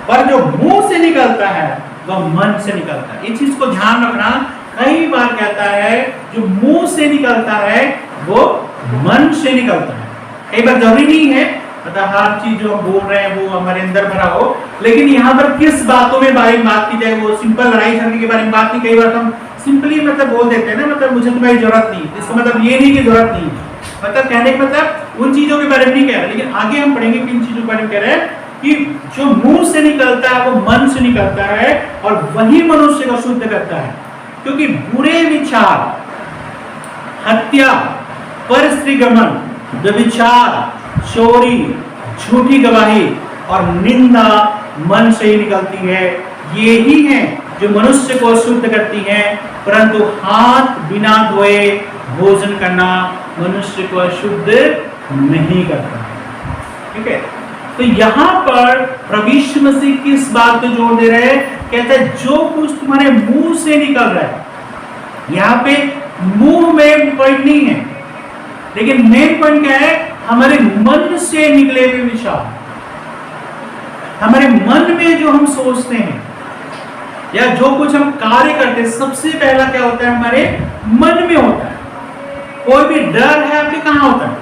पर जो मुंह से निकलता है वह मन से निकलता है। इस चीज को ध्यान रखना, कई बार कहता है जो मुंह से निकलता है वो मन से निकलता है। कई बार जरूरी नहीं है मतलब हर चीज जो हम बोल रहे हैं वो हमारे अंदर भरा हो, लेकिन यहाँ पर किस बातों में बारे में बात की जाए, वो सिंपल लड़ाई झगड़े के बारे में बात नहीं। कई बार हम सिंपली मतलब बोल देते हैं ना, मतलब मुझे तुम्हारी जरूरत नहीं, इसका मतलब ये नहीं कि जरूरत नहीं, मतलब कहने का मतलब उन चीजों के बारे में नहीं कह रहे। लेकिन आगे हम पढ़ेंगे किन चीजों के बारे में कह रहे हैं कि जो मुंह से निकलता है वो मन से निकलता है और वही मनुष्य को शुद्ध करता है। क्योंकि बुरे विचार, हत्या, परस्त्रीगमन, व्यभिचार, चोरी, झूठी गवाही और निंदा मन से ही निकलती है। ये ही है जो मनुष्य को शुद्ध करती है, परंतु हाथ बिना धोए भोजन करना मनुष्य को अशुद्ध नहीं करता, ठीक है। तो यहाँ पर प्रभु यीशु मसीह किस बात पे जोर दे रहे हैं, कहते हैं जो कुछ तुम्हारे मुंह से निकल रहा है। यहाँ पे मुंह में पॉइंट नहीं है, लेकिन मेन पॉइंट क्या है, हमारे मन से निकले हुए विचार, हमारे मन में जो हम सोचते हैं या जो कुछ हम कार्य करते हैं, सबसे पहला क्या होता है, हमारे मन में होता है। कोई भी डर है आपके कहाँ होता है,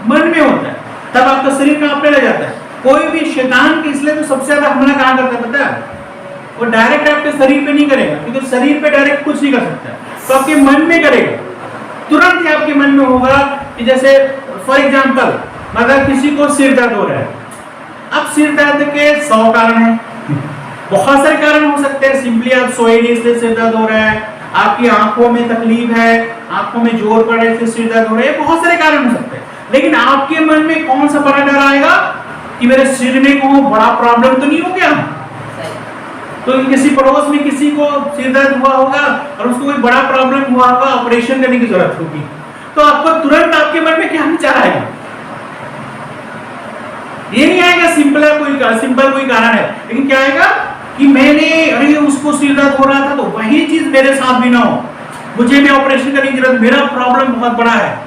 मन में होता है, तब आपका शरीर कांपने लग जाता है। कोई भी शैतान की, इसलिए तो सबसे ज्यादा हमला कहाँ करता है पता है, वो डायरेक्ट आपके शरीर पे नहीं करेगा, क्योंकि शरीर पे डायरेक्ट कुछ नहीं कर सकता, तो आपके मन में करेगा। तुरंत ही आपके मन में होगा कि जैसे फॉर एग्जाम्पल मतलब किसी को सिर दर्द हो रहा है। अब सिर दर्द के 100 कारण हैं, बहुत सारे कारण हो सकते हैं। सिंपली आप सोए नहीं इसलिए सिर दर्द हो रहा है, आपकी आंखों में तकलीफ है, आंखों में जोर पड़ रहा है इसलिए सिर दर्द हो रहा है, बहुत सारे कारण हो सकते हैं। लेकिन आपके मन में कौन सा बड़ा डर आएगा कि मेरे सिर में कोई बड़ा प्रॉब्लम तो नहीं हो गया। तो किसी पड़ोस में किसी को सिर दर्द हुआ होगा और उसको कोई बड़ा प्रॉब्लम हुआ होगा, ऑपरेशन करने की जरूरत होगी, तो आपको तुरंत आपके मन में क्या विचार आएगा, ये नहीं आएगा सिंपल कोई कारण है, लेकिन क्या आएगा कि मैंने अरे उसको सिर दर्द हो रहा था तो वही चीज मेरे साथ भी ना हो, मुझे भी ऑपरेशन करने की जरूरत, मेरा प्रॉब्लम बहुत बड़ा है।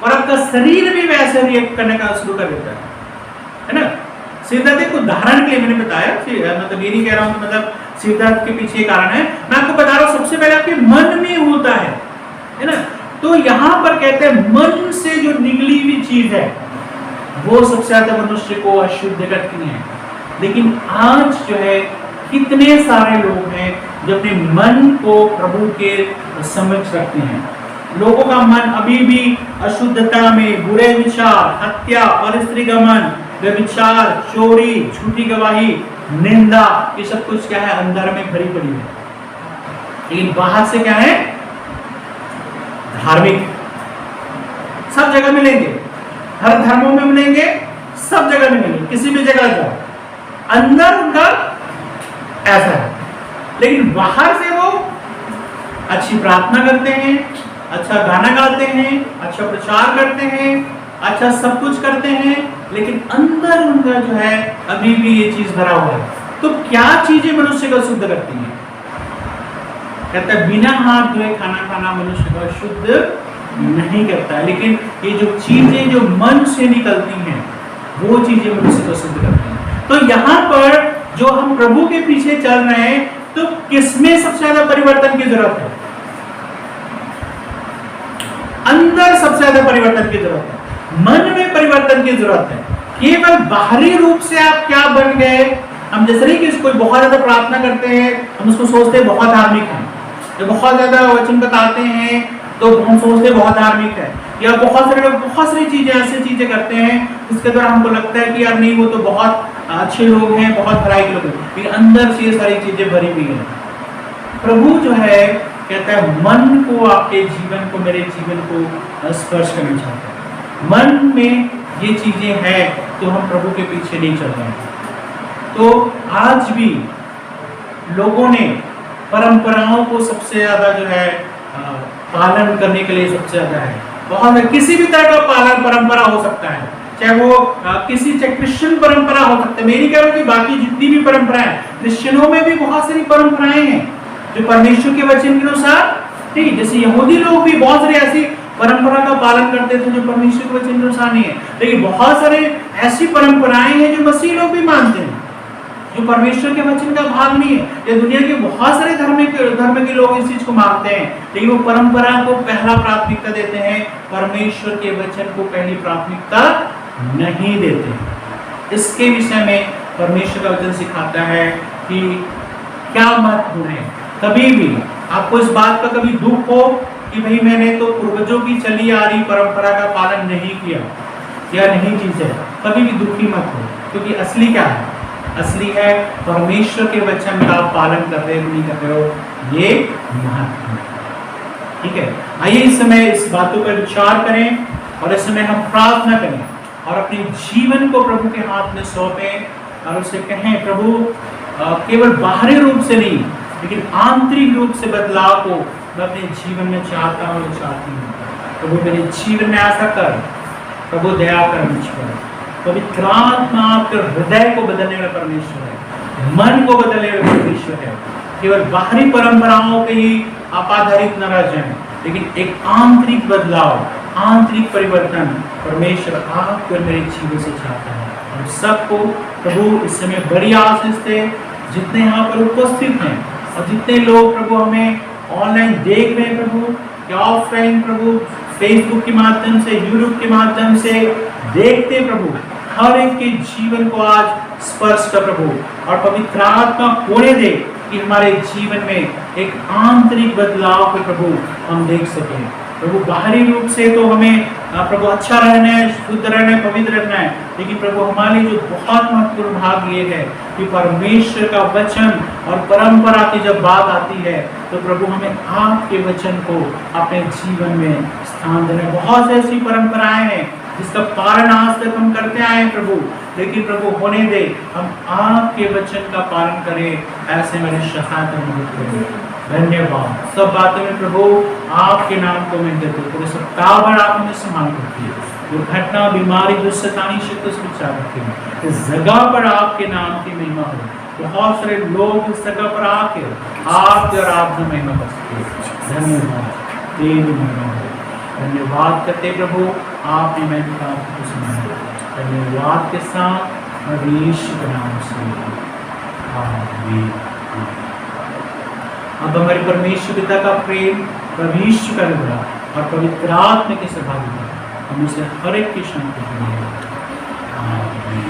और आपका शरीर भी वैसे रिएक्ट करने का शुरू कर देता है ना। सिर दर्द एक उदाहरण के लिए मैंने बताया, मतलब ये नहीं कह रहा हूँ मतलब सिर दर्द के पीछे कारण है, मैं आपको बता रहा हूँ सबसे पहले आपके मन में होता है ना। तो यहाँ पर कहते हैं मन से जो निकली हुई चीज है वो सबसे ज्यादा मनुष्य को अशुद्ध करती है। लेकिन आज जो है कितने सारे लोग हैं जो अपने मन को प्रभु के समक्ष रखते हैं। लोगों का मन अभी भी अशुद्धता में, बुरे विचार, हत्या, परस्त्रीगमन, व्यभिचार, चोरी, झूठी गवाही, निंदा, ये सब कुछ क्या है, अंदर में भरी पड़ी है। लेकिन बाहर से क्या है, धार्मिक। सब जगह मिलेंगे, हर धर्मों में मिलेंगे, सब जगह मिलेंगे, किसी भी जगह जाओ, अंदर उनका ऐसा है। लेकिन बाहर से वो अच्छी प्रार्थना करते हैं, अच्छा गाना गाते हैं, अच्छा प्रचार करते हैं, अच्छा सब कुछ करते हैं, लेकिन अंदर उनका जो है अभी भी ये चीज भरा हुआ है। तो क्या चीजें मनुष्य को शुद्ध करती हैं? कहता है बिना हाथ धोए खाना खाना मनुष्य को शुद्ध नहीं करता है, लेकिन ये जो चीजें जो मन से निकलती हैं वो चीजें मनुष्य को शुद्ध करती हैं। तो यहाँ पर जो हम प्रभु के पीछे चल रहे हैं, तो किसमें सबसे ज्यादा परिवर्तन की जरूरत है? अंदर सबसे ज्यादा परिवर्तन की जरूरत है, मन में परिवर्तन की जरूरत है। केवल बाहरी रूप से आप क्या बन गए, हम जैसे नहीं कि कोई बहुत ज्यादा प्रार्थना करते हैं, हम उसको सोचते हैं बहुत धार्मिक है, जो बहुत ज्यादा वचन बताते हैं तो हम सोचते हैं बहुत धार्मिक है, या बहुत सारे लोग बहुत सारी चीजें ऐसी चीजें करते हैं जिसके द्वारा हमको लगता है कि यार नहीं वो तो बहुत अच्छे लोग हैं, बहुत भलाई के लोग हैं, फिर अंदर से ये सारी चीजें भरी हुई है। प्रभु जो है कहता है मन को, आपके जीवन को, मेरे जीवन को स्पर्श करना चाहता है। मन में ये चीजें हैं तो हम प्रभु के पीछे नहीं चल रहे हैं। तो आज भी लोगों ने परंपराओं को सबसे ज्यादा जो है पालन करने के लिए सबसे ज्यादा है, बहुत किसी भी तरह का पालन परंपरा हो सकता है, चाहे वो चाहे क्रिश्चियन परंपरा हो सकता है। मेरी कह रहा हूँ कि बाकी जितनी भी परंपराएं, क्रिश्चियनों में भी बहुत सारी परंपराएं हैं जो परमेश्वर के वचन के अनुसार नहीं। जैसे यहूदी लोग भी बहुत सारी ऐसी परंपरा का पालन करते थे जो परमेश्वर के वचन के अनुसार नहीं है, लेकिन बहुत सारे ऐसी परंपराएं हैं जो मसीह लोग भी मानते हैं, जो परमेश्वर के वचन का भाग नहीं है। ये दुनिया के बहुत सारे धर्म के लोग इस चीज को मानते हैं, लेकिन वो परंपरा को पहला प्राथमिकता देते हैं, परमेश्वर के वचन को पहली प्राथमिकता नहीं देते। इसके विषय में परमेश्वर का वचन सिखाता है कि क्या मत भूलें। कभी भी आपको इस बात का कभी दुख हो कि भाई मैंने तो पूर्वजों की चली आ रही परंपरा का पालन नहीं किया या नहीं चीज है, कभी भी दुखी मत हो, क्योंकि असली क्या है? असली है परमेश्वर के वचन का पालन कर रहे हो नहीं कर रहे हो, ये महत्वपूर्ण है। ठीक है, आइए इस समय इस बातों पर विचार करें और इस समय हम प्रार्थना करें और अपने जीवन को प्रभु के हाथ में सौंपें और उसे कहें प्रभु केवल बाहरी रूप से नहीं लेकिन आंतरिक रूप से बदलाव को मैं अपने जीवन में चाहता हूँ, चाहती हूँ। प्रभु मेरे जीवन में ऐसा कर, प्रभु दया कर मुझ पर। पवित्र आत्मा आपके हृदय को बदलने वाला परमेश्वर है, मन को बदलने वाला परमेश्वर है। केवल बाहरी परंपराओं पे ही आप आधारित न रह जाएं, लेकिन एक आंतरिक बदलाव, आंतरिक परिवर्तन परमेश्वर आपके और मेरे जीवन से चाहता है। हम सबको प्रभु इस समय बड़ी आशीष दे, जितने यहाँ पर उपस्थित हैं और जितने लोग प्रभु हमें ऑनलाइन देख रहे हैं प्रभु, या ऑफलाइन प्रभु फेसबुक के माध्यम से, यूट्यूब के माध्यम से देखते प्रभु, हर एक के जीवन को आज स्पर्श कर प्रभु, और पवित्र आत्मा होने दे कि हमारे जीवन में एक आंतरिक बदलाव को प्रभु हम देख सकें। प्रभु बाहरी रूप से तो हमें प्रभु अच्छा रहना है, शुद्ध रहना है, पवित्र रहना है, लेकिन प्रभु हमारे लिए जो बहुत महत्वपूर्ण भाग ये है कि परमेश्वर का वचन और परंपरा की जब बात आती है तो प्रभु हमें आपके वचन को अपने जीवन में स्थान देना। बहुत ऐसी परंपराएं हैं जिसका पालन आज तक हम करते आए हैं प्रभु, लेकिन प्रभु होने दे हम आपके वचन का पालन करें, ऐसे मेरे सहायता मदद करें। धन्यवाद। सब बातों में प्रभु आपके नाम को मैं देते, पूरे सप्ताह भर आप हमें संभाल करती है, दुर्घटना, बीमारी, दुष्टतानी शक्ति से बचा रखती है। इस जगह पर आपके नाम की महिमा हो, बहुत सारे लोग इस जगह पर आके आपके और आपकी महिमा कर सकते। धन्यवाद, तेरी महिमा हो। धन्यवाद करते प्रभु, आपने मैं को सुनाया। धन्यवाद के साथ यीशु के नाम से आमीन। अब हमारे परमेश्वर पिता का प्रेम, परमेश्वर का अनुग्रह और पवित्र आत्मा की सहभागिता हमें से हर एक की शांति के लिए आमीन।